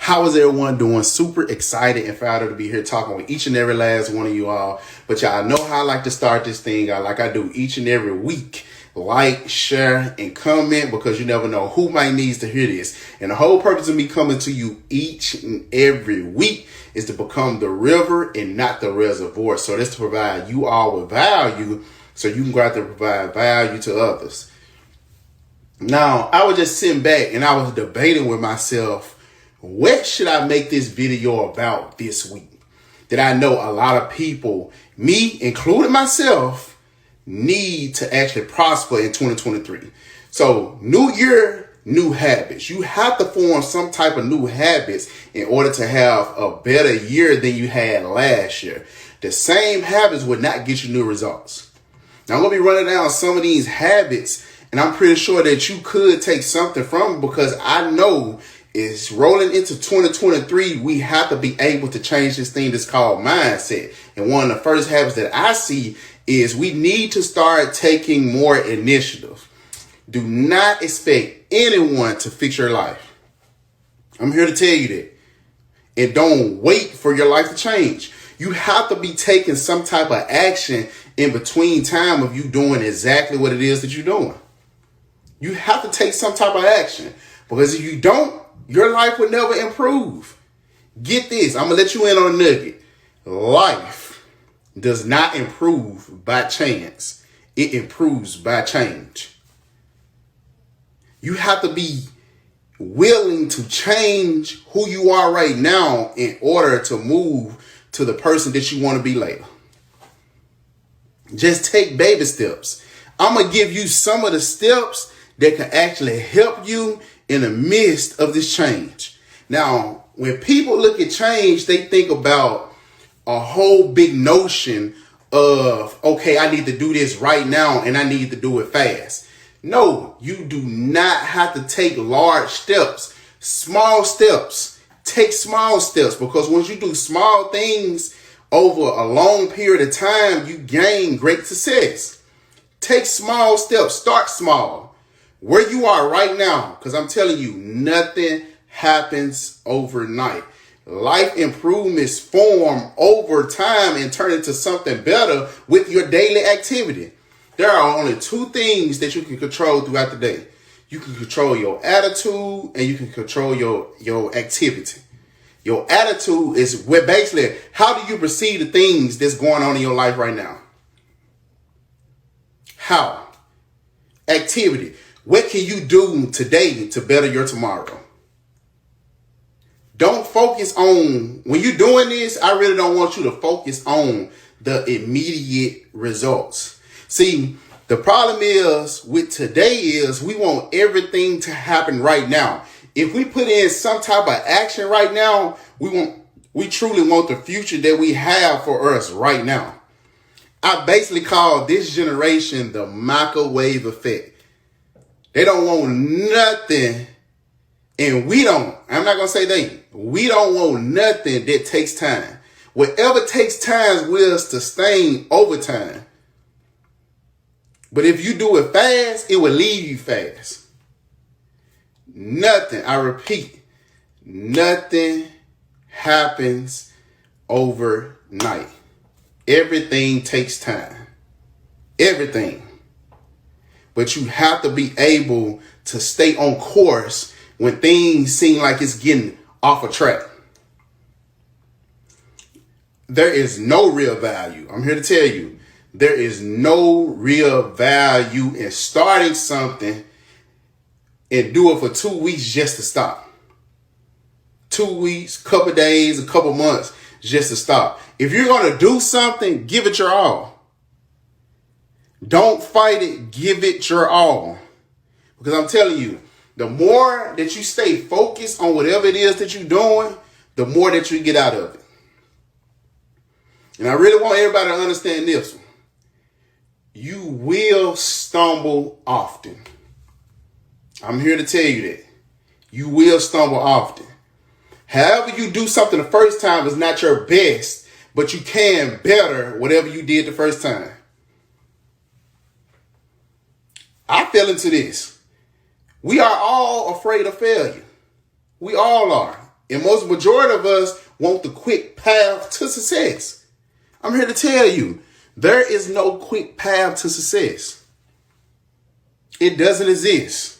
How is everyone doing? Super excited and proud to be here talking with each and every last one of you all. But y'all know how I like to start this thing out like I do each and every week. Like, share, and comment, because you never know who might needs to hear this. And the whole purpose of me coming to you each and every week is to become the river and not the reservoir. So that's to provide you all with value so you can go out there and provide value to others. Now, I was just sitting back and I was debating with myself, what should I make this video about this week? That I know a lot of people, me including myself, need to actually prosper in 2023. So new year, new habits. You have to form some type of new habits in order to have a better year than you had last year. The same habits would not get you new results. Now I'm going to be running down some of these habits, and I'm pretty sure that you could take something from them, because I know it's rolling into 2023. We have to be able to change this thing that's called mindset. And one of the first habits that I see is we need to start taking more initiative. Do not expect anyone to fix your life. I'm here to tell you that. And don't wait for your life to change. You have to be taking some type of action in between time of you doing exactly what it is that you're doing. You have to take some type of action, because if you don't, your life will never improve. Get this. I'm going to let you in on a nugget. Life does not improve by chance. It improves by change. You have to be willing to change who you are right now in order to move to the person that you want to be later. Just take baby steps. I'm going to give you some of the steps that can actually help you in the midst of this change. Now, when people look at change, they think about a whole big notion of, okay, I need to do this right now and I need to do it fast. No, you do not have to take large steps. Small steps. Take small steps, because once you do small things over a long period of time, you gain great success. Take small steps. Start small. Where you are right now, because I'm telling you, nothing happens overnight. Life improvements form over time and turn into something better with your daily activity. There are only two things that you can control throughout the day. You can control your attitude and you can control your activity. Your attitude is where basically, how do you perceive the things that's going on in your life right now? How? Activity. What can you do today to better your tomorrow? Don't focus on, when you're doing this, I really don't want you to focus on the immediate results. See, the problem is with today is we want everything to happen right now. If we put in some type of action right now, we truly want the future that we have for us right now. I basically call this generation the microwave effect. They don't want nothing. And we don't, I'm not going to say we don't want nothing that takes time. Whatever takes time will sustain over time. But if you do it fast, it will leave you fast. Nothing, I repeat, nothing happens overnight. Everything takes time. Everything. But you have to be able to stay on course when things seem like it's getting off a track. There is no real value. I'm here to tell you, there is no real value in starting something and do it for 2 weeks just to stop. 2 weeks, couple days, a couple months just to stop. If you're going to do something, give it your all. Don't fight it. Give it your all. Because I'm telling you, the more that you stay focused on whatever it is that you're doing, the more that you get out of it. And I really want everybody to understand this one. You will stumble often. I'm here to tell you that. You will stumble often. However you do something the first time is not your best, but you can better whatever you did the first time. I fell into this. We are all afraid of failure. We all are. And most majority of us want the quick path to success. I'm here to tell you, there is no quick path to success. It doesn't exist.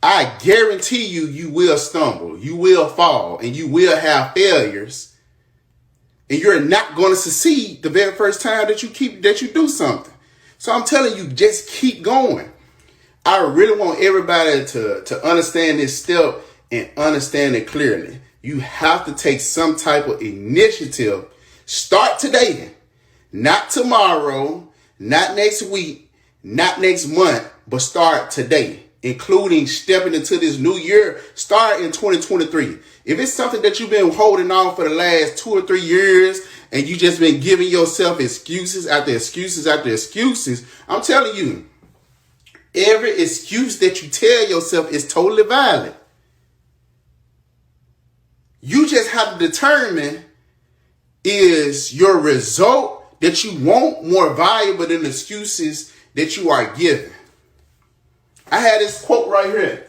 I guarantee you, you will stumble, you will fall, and you will have failures. And you're not going to succeed the very first time that you do something. So I'm telling you, just keep going. I really want everybody to understand this step and understand it clearly. You have to take some type of initiative. Start today, not tomorrow, not next week, not next month, but start today, including stepping into this new year. Start in 2023. If it's something that you've been holding on for the last 2 or 3 years and you just been giving yourself excuses after excuses after excuses, I'm telling you, every excuse that you tell yourself is totally valid. You just have to determine, is your result that you want more valuable than the excuses that you are giving? I had this quote right here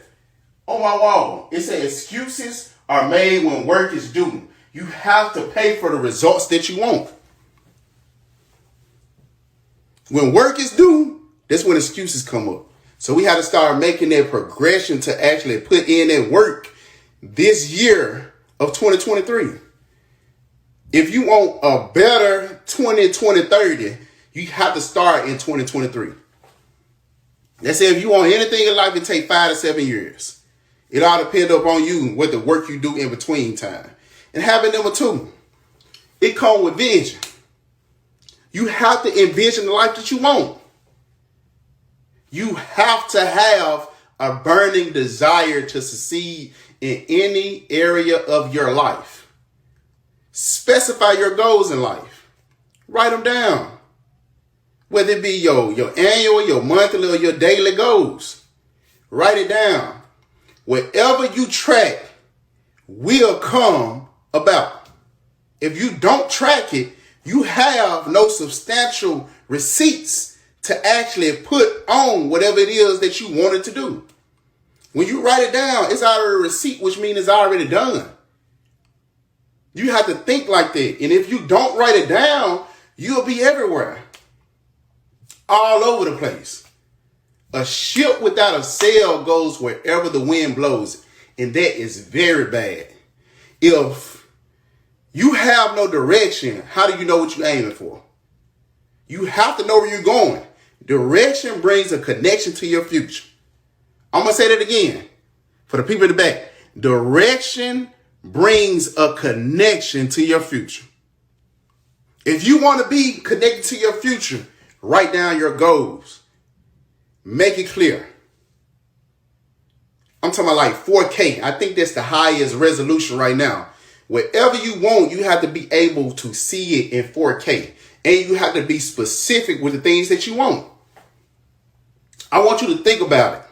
on my wall. It said, excuses are made when work is due. You have to pay for the results that you want. When work is due, that's when excuses come up. So we have to start making that progression to actually put in that work this year of 2023. If you want a better 2030, you have to start in 2023. Let's say if you want anything in life, it take 5 to 7 years. It all depends upon you, what the work you do in between time. And having number 2, it comes with vision. You have to envision the life that you want. You have to have a burning desire to succeed in any area of your life. Specify your goals in life. Write them down. Whether it be your annual, your monthly, or your daily goals. Write it down. Whatever you track will come about. If you don't track it, you have no substantial receipts to actually put on whatever it is that you wanted to do. When you write it down, it's already a receipt, which means it's already done. You have to think like that. And if you don't write it down, you'll be everywhere. All over the place. A ship without a sail goes wherever the wind blows. And that is very bad. If you have no direction, how do you know what you're aiming for? You have to know where you're going. Direction brings a connection to your future. I'm going to say that again for the people in the back. Direction brings a connection to your future. If you want to be connected to your future, write down your goals. Make it clear. I'm talking about like 4K. I think that's the highest resolution right now. Whatever you want, you have to be able to see it in 4K. And you have to be specific with the things that you want. I want you to think about it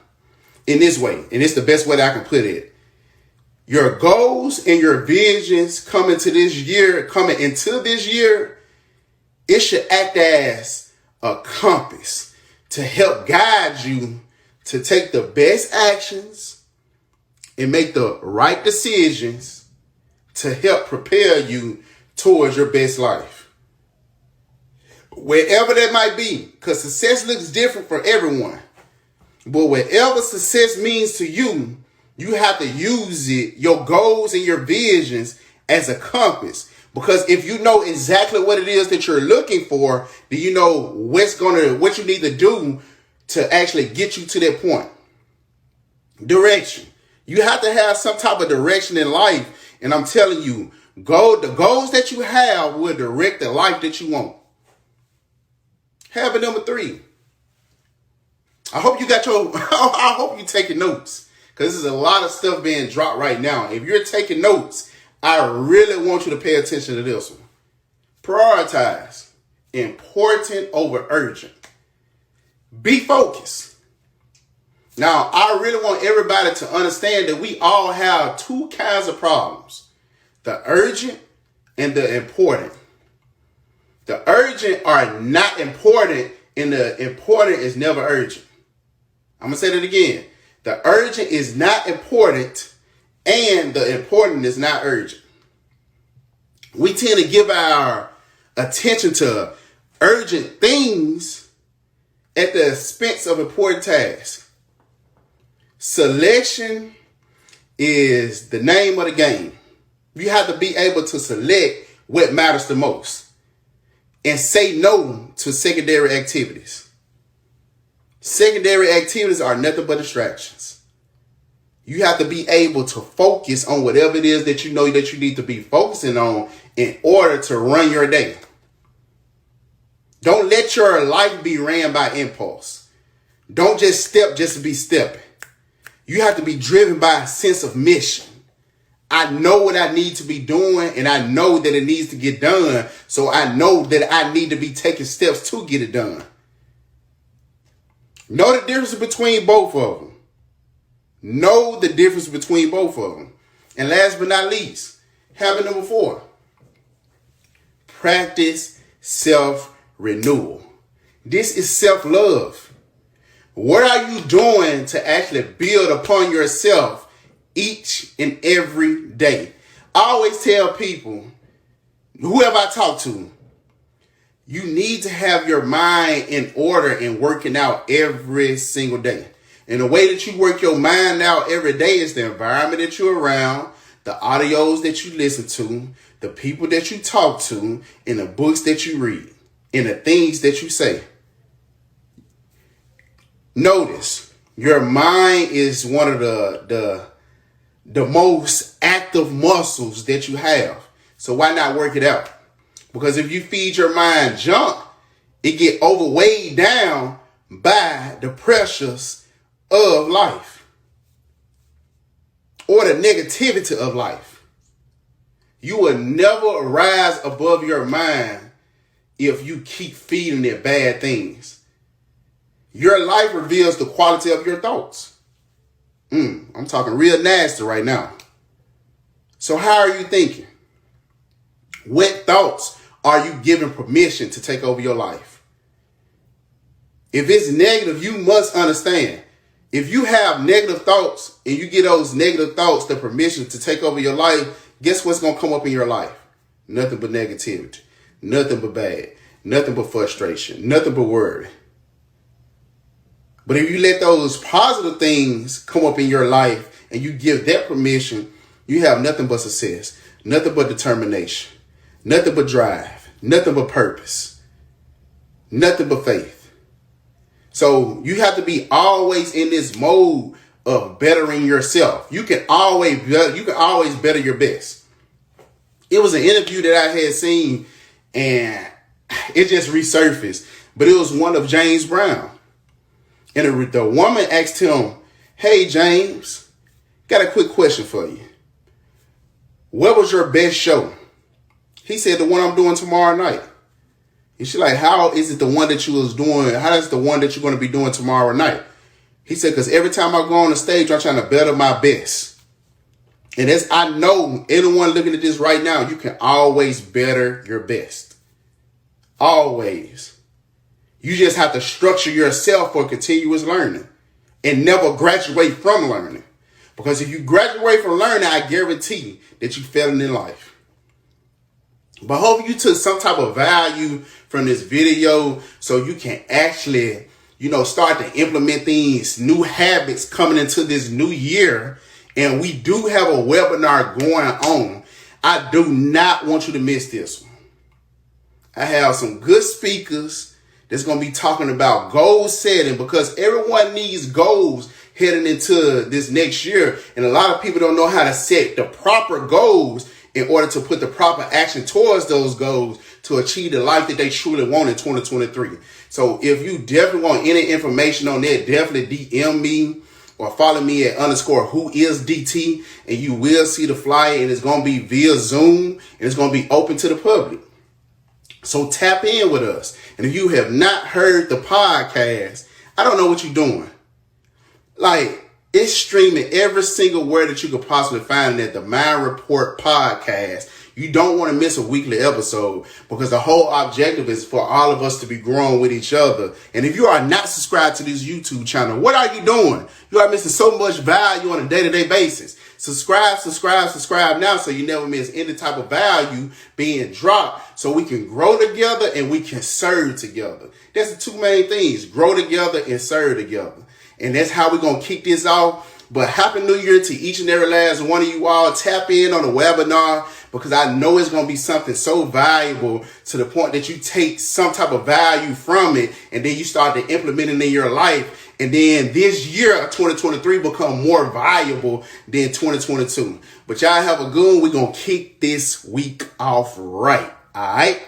in this way. And it's the best way that I can put it. Your goals and your visions coming into this year, it should act as a compass to help guide you to take the best actions and make the right decisions to help prepare you towards your best life. Wherever that might be, because success looks different for everyone. But whatever success means to you, you have to use it, your goals and your visions, as a compass. Because if you know exactly what it is that you're looking for, then you know what you need to do to actually get you to that point. Direction. You have to have some type of direction in life. And I'm telling you, the goals that you have will direct the life that you want. Habit number 3. I hope you're taking notes, because there's a lot of stuff being dropped right now. If you're taking notes, I really want you to pay attention to this one. Prioritize. Important over urgent. Be focused. Now, I really want everybody to understand that we all have 2 kinds of problems. The urgent and the important. The urgent are not important, and the important is never urgent. I'm going to say that again. The urgent is not important, And the important is not urgent. We tend to give our attention to urgent things at the expense of important tasks. Selection is the name of the game. You have to be able to select what matters the most and say no to secondary activities. Secondary activities are nothing but distractions. You have to be able to focus on whatever it is that you know that you need to be focusing on in order to run your day. Don't let your life be ran by impulse. Don't just step just to be stepping. You have to be driven by a sense of mission. I know what I need to be doing, and I know that it needs to get done. So I know that I need to be taking steps to get it done. Know the difference between both of them. Know the difference between both of them. And last but not least, habit number 4. Practice self-renewal. This is self-love. What are you doing to actually build upon yourself each and every day? I always tell people, whoever I talk to, you need to have your mind in order and working out every single day. And the way that you work your mind out every day is the environment that you're around, the audios that you listen to, the people that you talk to, and the books that you read, and the things that you say. Notice, your mind is one of the most active muscles that you have. So why not work it out? Because if you feed your mind junk, it get overweighed down by the pressures of life or the negativity of life. You will never rise above your mind if you keep feeding it bad things. Your life reveals the quality of your thoughts. I'm talking real nasty right now. So how are you thinking? What thoughts are you giving permission to take over your life? If it's negative, you must understand. If you have negative thoughts and you give those negative thoughts the permission to take over your life, guess what's going to come up in your life? Nothing but negativity. Nothing but bad. Nothing but frustration. Nothing but worry. But if you let those positive things come up in your life and you give that permission, you have nothing but success, nothing but determination, nothing but drive, nothing but purpose, nothing but faith. So you have to be always in this mode of bettering yourself. You can always better your best. It was an interview that I had seen and it just resurfaced, but it was one of James Brown. And the woman asked him, "Hey, James, got a quick question for you. What was your best show?" He said, "The one I'm doing tomorrow night." And she's like, "How is it the one that you was doing? How is the one that you're going to be doing tomorrow night?" He said, "Because every time I go on the stage, I'm trying to better my best." And as I know, anyone looking at this right now, you can always better your best. Always. You just have to structure yourself for continuous learning and never graduate from learning. Because if you graduate from learning, I guarantee that you failing in life. But I hope you took some type of value from this video so you can actually, start to implement these new habits coming into this new year. And we do have a webinar going on. I do not want you to miss this one. I have some good speakers that's going to be talking about goal setting, because everyone needs goals heading into this next year. And a lot of people don't know how to set the proper goals in order to put the proper action towards those goals to achieve the life that they truly want in 2023. So if you definitely want any information on that, definitely DM me or follow me at _whoisDT, and you will see the flyer, and it's going to be via Zoom, and it's going to be open to the public. So tap in with us. And if you have not heard the podcast, I don't know what you're doing. Like, it's streaming every single word that you could possibly find at the Mind Report podcast. You don't want to miss a weekly episode because the whole objective is for all of us to be growing with each other. And if you are not subscribed to this YouTube channel, what are you doing? You are missing so much value on a day-to-day basis. Subscribe now so you never miss any type of value being dropped so we can grow together and we can serve together. That's the two main things, grow together and serve together. And that's how we're going to kick this off. But Happy New Year to each and every last one of you all. Tap in on the webinar because I know it's going to be something so valuable to the point that you take some type of value from it and then you start to implement it in your life. And then this year of 2023 become more valuable than 2022. But y'all have a good one. We're going to kick this week off right. All right.